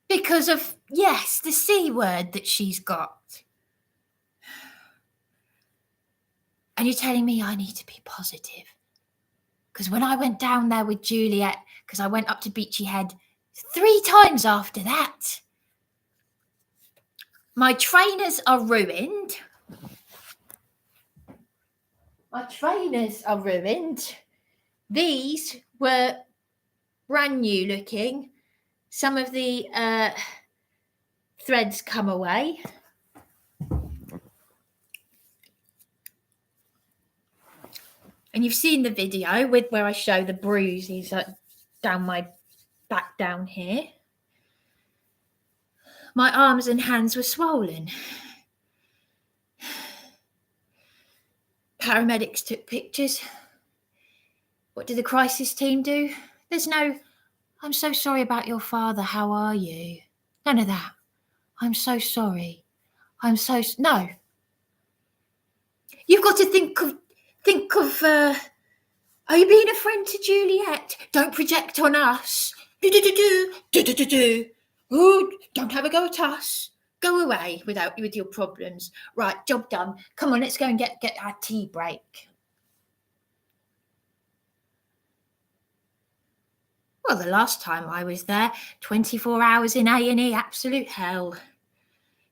Because of, yes, the C word that she's got. And you're telling me I need to be positive. Because when I went down there with Juliet, because I went up to Beachy Head 3 times after that, my trainers are ruined. These were brand new looking. Some of the threads come away. And you've seen the video with where I show the bruises down my back down here. My arms and hands were swollen. Paramedics took pictures. What did the crisis team do? There's no, I'm so sorry about your father. How are you? None of that. I'm so sorry. No. You've got to think of, are you being a friend to Juliet? Don't project on us. Ooh, don't have a go at us. Go away with your problems. Right, job done. Come on, let's go and get our tea break. Well, the last time I was there, 24 hours in A&E, absolute hell.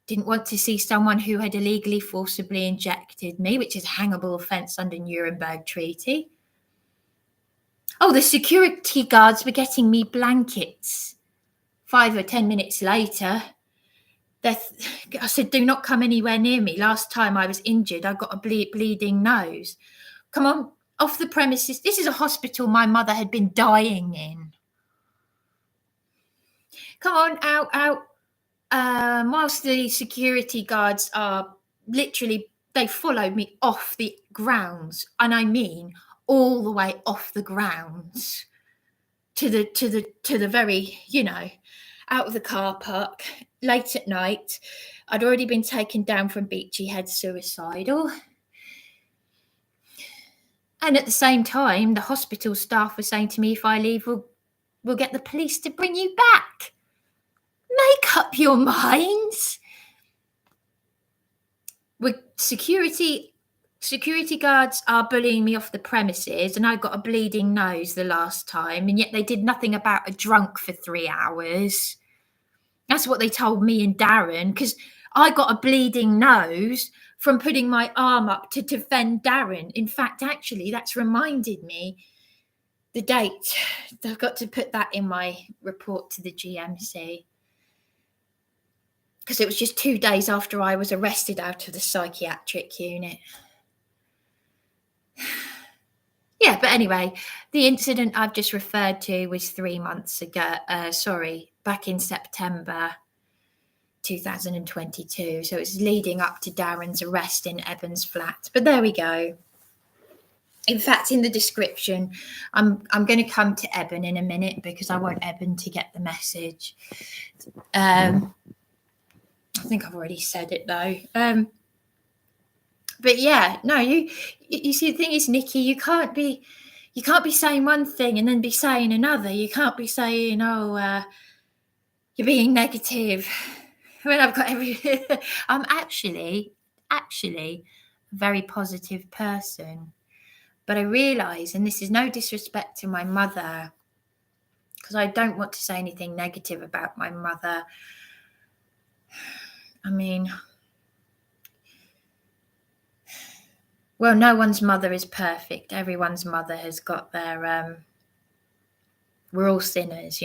Didn't want to see someone who had illegally forcibly injected me, which is a hangable offence under Nuremberg Treaty. Oh, the security guards were getting me blankets. 5 or 10 minutes later, I said, do not come anywhere near me. Last time I was injured, I got a bleeding nose. Come on, off the premises. This is a hospital my mother had been dying in. Come on, out. Whilst the security guards are literally, they followed me off the grounds, and I mean all the way off the grounds to the very, out of the car park late at night. I'd already been taken down from Beachy Head suicidal. And at the same time, the hospital staff were saying to me, if I leave, we'll get the police to bring you back. Make up your minds. With security guards are bullying me off the premises, and I got a bleeding nose the last time, and yet they did nothing about a drunk for 3 hours. That's what they told me and Darren, because I got a bleeding nose from putting my arm up to defend Darren. In fact, actually, that's reminded me the date. I've got to put that in my report to the GMC, because it was just 2 days after I was arrested out of the psychiatric unit. Yeah, but anyway, the incident I've just referred to was 3 months ago. Back in September 2022. So it's leading up to Darren's arrest in Ebun's flat. But there we go. In fact, in the description, I'm going to come to Ebun in a minute, because I want Ebun to get the message. I think I've already said it though. But yeah, no, you see, the thing is, Nikki, you can't be saying one thing and then be saying another. You can't be saying, you're being negative. When I've got I'm actually a very positive person. But I realise, and this is no disrespect to my mother, because I don't want to say anything negative about my mother. I mean, well, no one's mother is perfect. Everyone's mother has got their, we're all sinners,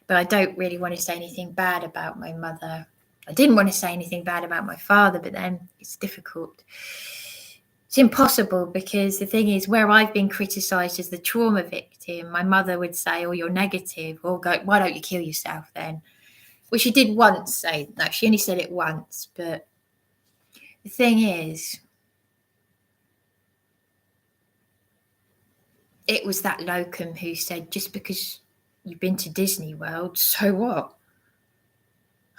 but I don't really want to say anything bad about my mother. I didn't want to say anything bad about my father, but then it's difficult. It's impossible, because the thing is, where I've been criticised as the trauma victim, my mother would say, oh, you're negative, or go, why don't you kill yourself then? Well, she did once say, no, she only said it once, but the thing is, it was that locum who said, just because you've been to Disney World, so what?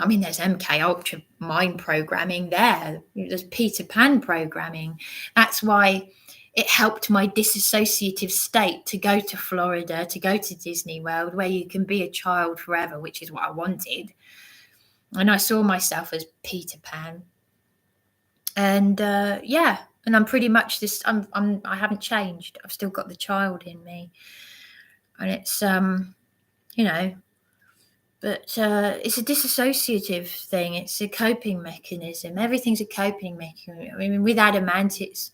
I mean, there's MK Ultra mind programming there. There's Peter Pan programming. That's why it helped my dissociative state to go to Florida, to go to Disney World, where you can be a child forever, which is what I wanted. And I saw myself as Peter Pan. And and I'm pretty much this. I haven't changed. I've still got the child in me, and it's but it's a dissociative thing. It's a coping mechanism. Everything's a coping mechanism. I mean, with Adamant, it's,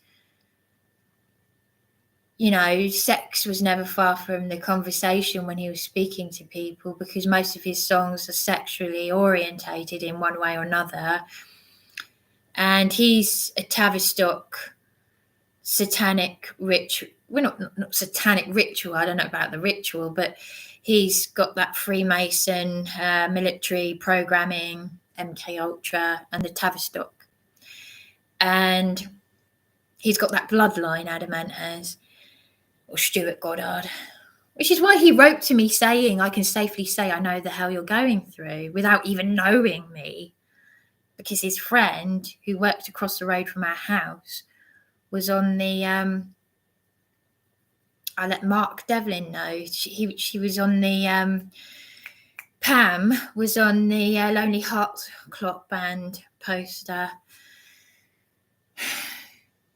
sex was never far from the conversation when he was speaking to people, because most of his songs are sexually orientated in one way or another. And he's a Tavistock satanic ritual. Well, not satanic ritual. I don't know about the ritual, but he's got that Freemason military programming, MK Ultra, and the Tavistock. And he's got that bloodline, Adamant has, or Stuart Goddard, which is why he wrote to me saying, I can safely say I know the hell you're going through, without even knowing me, because his friend, who worked across the road from our house, was on the I let Mark Devlin know. She was on the Pam was on the Lonely Hearts Clock Band poster.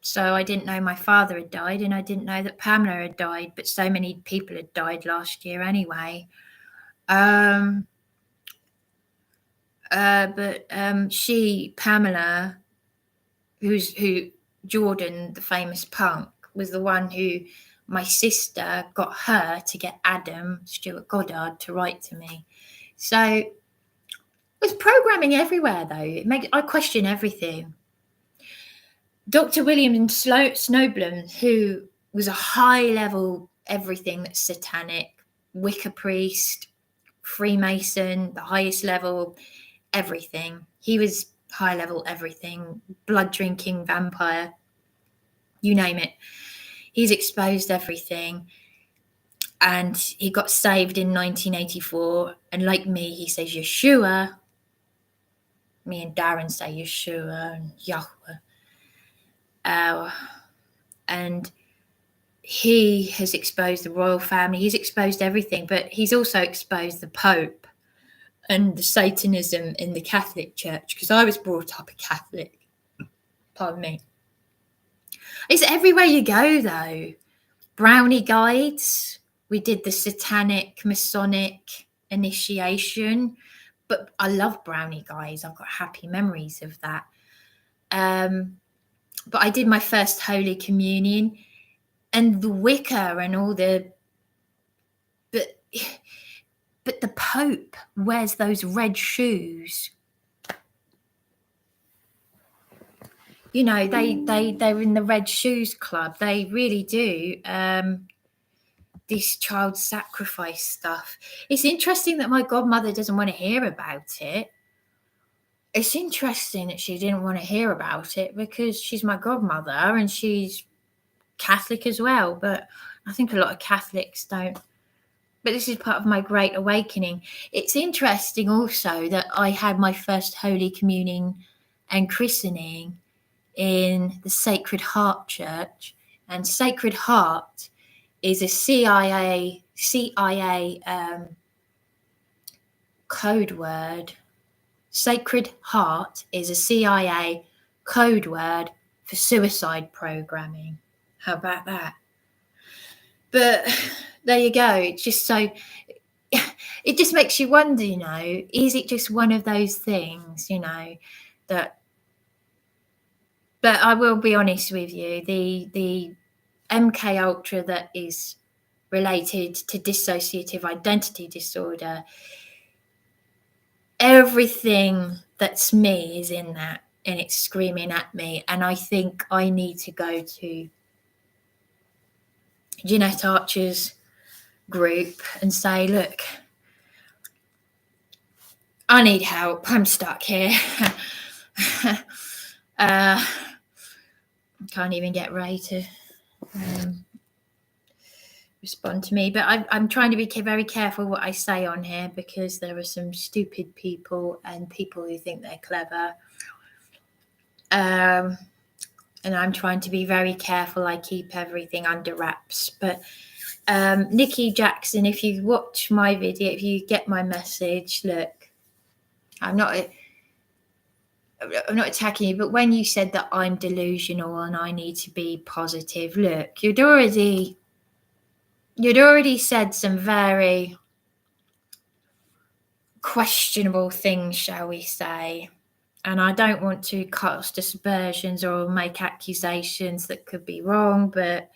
So I didn't know my father had died, and I didn't know that Pamela had died, but so many people had died last year anyway. She, Pamela, who Jordan, the famous punk, was the one who my sister got her to get Adam Stewart Goddard to write to me. So there's programming everywhere, though. I question everything. Dr. William Snowblum, who was a high-level everything that's satanic, Wicca priest, Freemason, the highest level, everything. He was high-level everything, blood-drinking vampire, you name it. He's exposed everything. And he got saved in 1984. And like me, he says Yeshua. Me and Darren say Yeshua and Yahweh. And he has exposed the royal family. He's exposed everything, but he's also exposed the Pope and the Satanism in the Catholic Church, because I was brought up a Catholic. Pardon me. It's everywhere you go, though. Brownie guides. We did the satanic Masonic initiation, but I love brownie guides. I've got happy memories of that. But I did my first Holy Communion, and the Wicca and all the... But the Pope wears those red shoes. You know, they're in the Red Shoes Club. They really do. This child sacrifice stuff. It's interesting that my godmother doesn't want to hear about it. It's interesting that she didn't want to hear about it, because she's my godmother and she's Catholic as well. But I think a lot of Catholics don't. But this is part of my great awakening. It's interesting also that I had my first Holy Communion and christening in the Sacred Heart Church. And Sacred Heart is a CIA code word. Sacred Heart is a CIA code word for suicide programming. How about that? But there you go. It's just so... It just makes you wonder, you know, is it just one of those things, you know, that... But I will be honest with you, the MK Ultra that is related to dissociative identity disorder, everything that's me is in that, and it's screaming at me. And I think I need to go to Jeanette Archer's group and say, look, I need help. I'm stuck here. I can't even get Ray to respond to me, but I'm trying to be very careful what I say on here, because there are some stupid people and people who think they're clever. And I'm trying to be very careful. I keep everything under wraps. But Nikki Jackson, if you watch my video, if you get my message, look, I'm not attacking you, but when you said that I'm delusional and I need to be positive, look, you'd already said some very questionable things, shall we say. And I don't want to cast aspersions or make accusations that could be wrong, but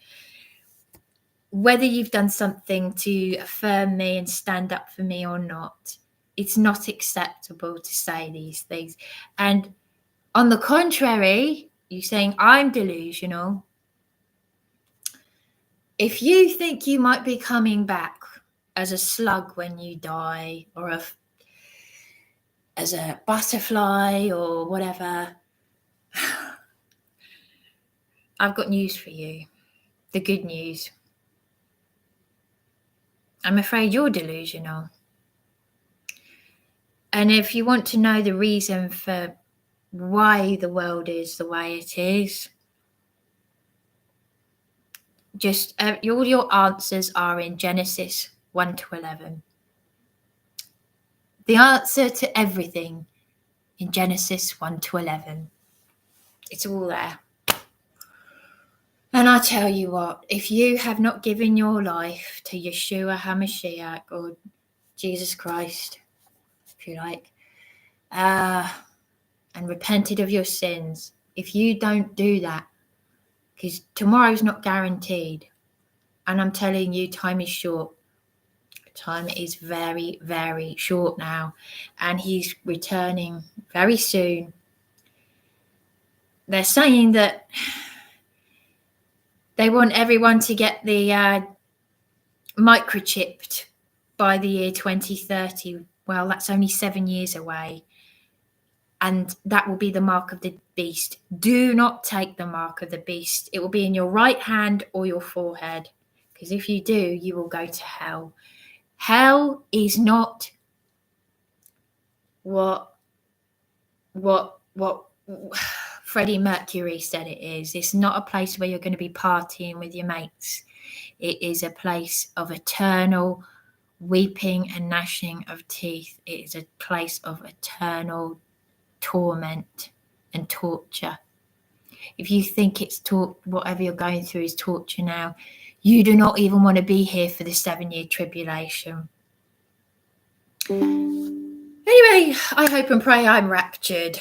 whether you've done something to affirm me and stand up for me or not, it's not acceptable to say these things. And on the contrary, you saying I'm delusional. If you think you might be coming back as a slug when you die, or as a butterfly or whatever, I've got news for you. The good news. I'm afraid you're delusional. And if you want to know the reason for why the world is the way it is, just all your answers are in Genesis 1-11. The answer to everything in Genesis 1-11. It's all there. And I tell you what, if you have not given your life to Yeshua HaMashiach, or Jesus Christ, if you like, and repented of your sins, if you don't do that, because tomorrow's not guaranteed, and I'm telling you, time is short. Time is very, very short now, and he's returning very soon. They're saying that they want everyone to get the microchipped by the year 2030. Well, that's only 7 years away. And that will be the mark of the beast. Do not take the mark of the beast. It will be in your right hand or your forehead. Because if you do, you will go to hell. Hell is not what Freddie Mercury said it is. It's not a place where you're going to be partying with your mates. It is a place of eternal weeping and gnashing of teeth. It is a place of eternal torment and torture. If you think it's whatever you're going through is torture now, you do not even want to be here for the 7-year tribulation. Anyway, I hope and pray I'm raptured.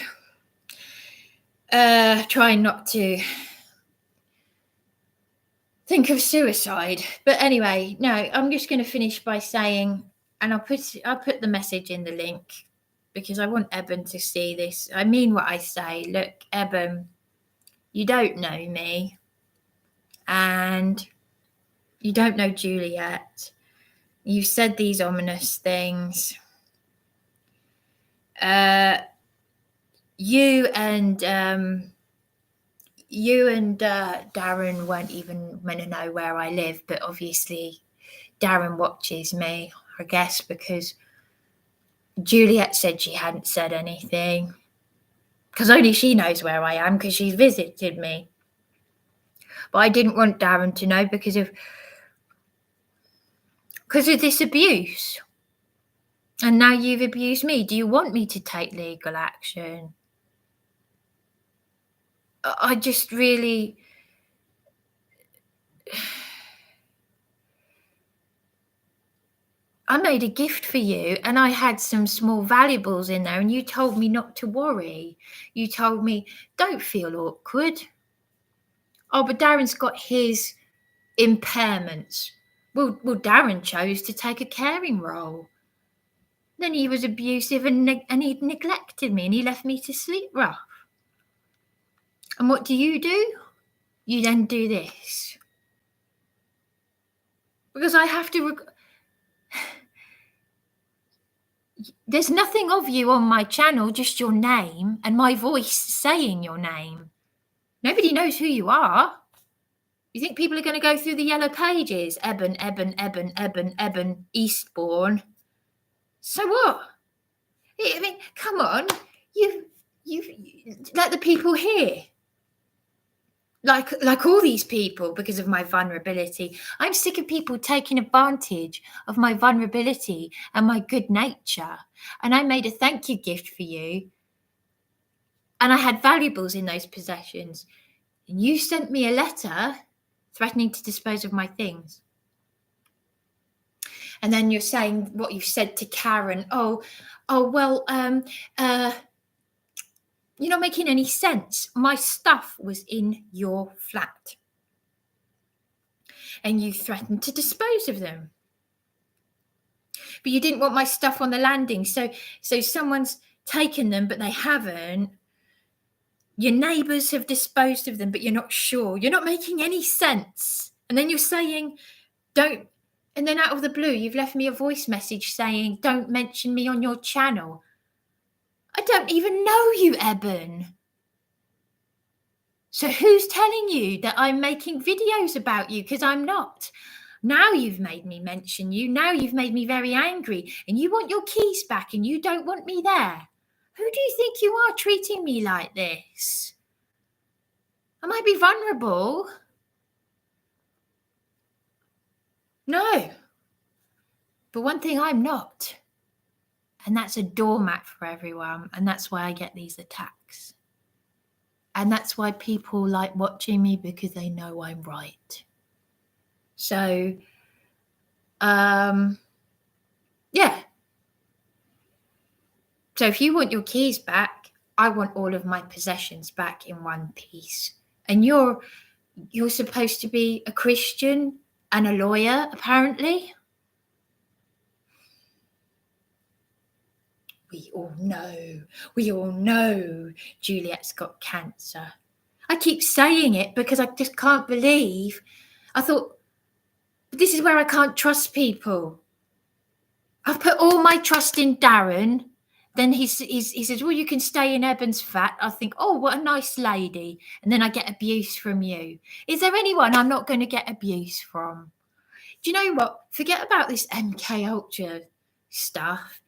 Trying not to think of suicide. But anyway, no, I'm just going to finish by saying, and I'll put the message in the link because I want Ebun to see this. I mean what I say. Look, Ebun, you don't know me, and you don't know Juliet. You said these ominous things. You and Darren weren't even meant to know where I live, but obviously Darren watches me, I guess, because Juliet said she hadn't said anything, because only she knows where I am, because she's visited me. But I didn't want Darren to know because of this abuse. And now you've abused me. Do you want me to take legal action? I just really... I made a gift for you and I had some small valuables in there and you told me not to worry. You told me, don't feel awkward. Oh, but Darren's got his impairments. Well, Darren chose to take a caring role. Then he was abusive and he neglected me and he left me to sleep rough. And what do? You then do this. Because I have to... There's nothing of you on my channel, just your name and my voice saying your name. Nobody knows who you are. You think people are going to go through the yellow pages? Ebun, Eastbourne. So what? I mean, come on. You let the people hear. Like all these people, because of my vulnerability. I'm sick of people taking advantage of my vulnerability and my good nature. And I made a thank you gift for you. And I had valuables in those possessions. And you sent me a letter threatening to dispose of my things. And then you're saying what you said to Karen. Oh, well, you're not making any sense. My stuff was in your flat. And you threatened to dispose of them. But you didn't want my stuff on the landing. So someone's taken them, but they haven't. Your neighbours have disposed of them, but you're not sure. You're not making any sense. And then you're saying, don't. And then out of the blue, you've left me a voice message saying, don't mention me on your channel. I don't even know you, Ebun. So who's telling you that I'm making videos about you? Because I'm not. Now you've made me mention you. Now you've made me very angry. And you want your keys back and you don't want me there. Who do you think you are treating me like this? I might be vulnerable. No. But one thing I'm not. And that's a doormat for everyone. And that's why I get these attacks. And that's why people like watching me, because they know I'm right. So, yeah. So if you want your keys back, I want all of my possessions back in one piece. And you're supposed to be a Christian and a lawyer, apparently. We all know Juliet's got cancer. I keep saying it because I just can't believe. I thought, this is where I can't trust people. I've put all my trust in Darren. Then he says, well, you can stay in Ebun's flat. I think, oh, what a nice lady. And then I get abuse from you. Is there anyone I'm not going to get abuse from? Do you know what? Forget about this MK Ultra stuff.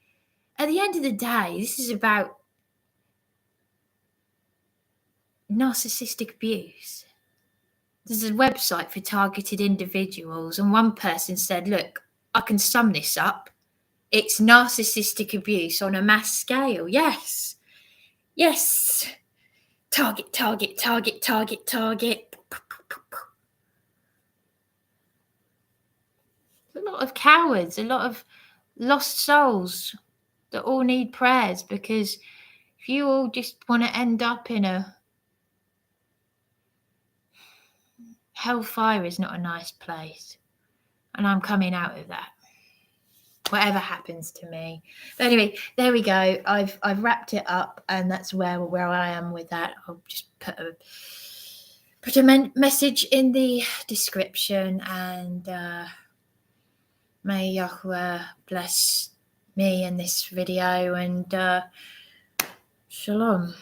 At the end of the day, this is about narcissistic abuse. There's a website for targeted individuals, and one person said, look, I can sum this up. It's narcissistic abuse on a mass scale. Yes. Target. A lot of cowards, a lot of lost souls that all need prayers, because if you all just want to end up in a hellfire, is not a nice place. And I'm coming out of that, whatever happens to me. But anyway, there we go. I've wrapped it up, and that's where I am with that. I'll just put a message in the description, and may Yahweh bless me in this video, and shalom.